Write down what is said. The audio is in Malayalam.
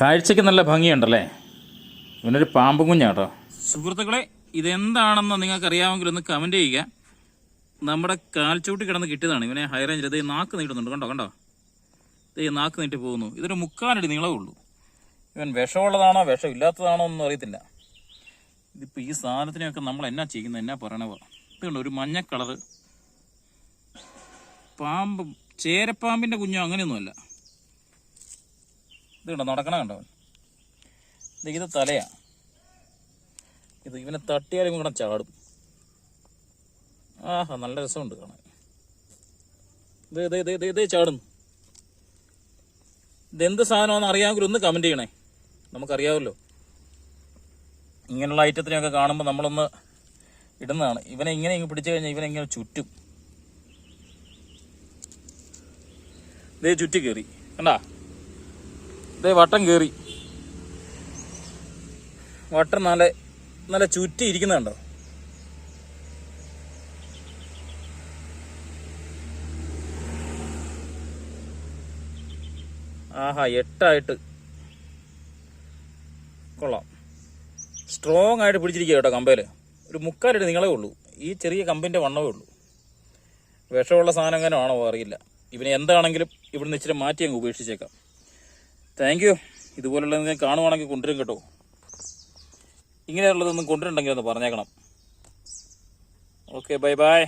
കാഴ്ചയ്ക്ക് നല്ല ഭംഗിയുണ്ടല്ലേ. ഇവനൊരു പാമ്പും കുഞ്ഞാട്ടോ. സുഹൃത്തുക്കളെ, ഇതെന്താണെന്ന് നിങ്ങൾക്ക് അറിയാമെങ്കിൽ ഒന്ന് കമൻറ്റ് ചെയ്യുക. നമ്മുടെ കാൽച്ചൂട്ടി കിടന്ന് കിട്ടിയതാണ്. ഇവനെ ഹൈ റേഞ്ചിൽ ഇതേ നാക്ക് നീട്ടുന്നുണ്ട്. കണ്ടോ ഇതേ നാക്ക് നീട്ടി പോകുന്നു. ഇതൊരു 3/4 അടി നീളമേ ഉള്ളൂ. ഇവൻ വിഷമുള്ളതാണോ വിഷം ഇല്ലാത്തതാണോ ഒന്നും അറിയത്തില്ല. ഇതിപ്പോൾ ഈ സാധനത്തിനെയൊക്കെ നമ്മൾ എന്നാ ചെയ്യുന്നത്, എന്നാ പറയണവ. ഇതുകൊണ്ട് ഒരു മഞ്ഞ കളറ് പാമ്പ്, ചേരപ്പാമ്പിൻ്റെ കുഞ്ഞോ അങ്ങനെയൊന്നുമല്ല. ഇത് കണ്ടോ നടക്കണ കണ്ടവൻ. ഇത് തലയാ. ഇവനെ തട്ടിയാലും കൂടെ ചാടും. ആഹാ, നല്ല രസമുണ്ട് കാണാൻ. ഇത് ചാടുന്നു. ഇതെന്ത് സാധനമാണെന്ന് അറിയാമെങ്കിൽ ഒന്ന് കമൻറ്റ് ചെയ്യണേ, നമുക്കറിയാമല്ലോ. ഇങ്ങനെയുള്ള ഐറ്റത്തിനെയൊക്കെ കാണുമ്പോൾ നമ്മളൊന്ന് ഇടുന്നതാണ്. ഇവനെ ഇങ്ങനെ പിടിച്ചു കഴിഞ്ഞാൽ ഇവനെ ഇങ്ങനെ ചുറ്റും. ഇതേ ചുറ്റി കയറി കണ്ടാ, ഇതേ വട്ടം കയറി. വട്ടം നല്ല ചുറ്റി ഇരിക്കുന്നുണ്ടോ. ആഹാ, 8 കൊള്ളാം. സ്ട്രോങ് ആയിട്ട് പിടിച്ചിരിക്കുക കേട്ടോ കമ്പയിൽ. ഒരു 3/4 അടി നീളമേ ഉള്ളൂ. ഈ ചെറിയ കമ്പിൻ്റെ വണ്ണമേ ഉള്ളൂ. വിഷമുള്ള സാധനം എങ്ങനെ ആണോ അറിയില്ല. ഇവന് എന്താണെങ്കിലും ഇവിടുന്ന് ഇച്ചിരി മാറ്റി അങ്ങ് ഉപേക്ഷിച്ചേക്കാം. Thank you. ഇതുപോലുള്ള നിങ്ങൾ കാണുവാണെങ്കിൽ കൊണ്ടുവരും കേട്ടോ. ഇങ്ങനെയുള്ളതൊന്നും കൊണ്ടുവരുന്നുണ്ടെങ്കിൽ ഒന്ന് പറഞ്ഞേക്കണം. Okay, by.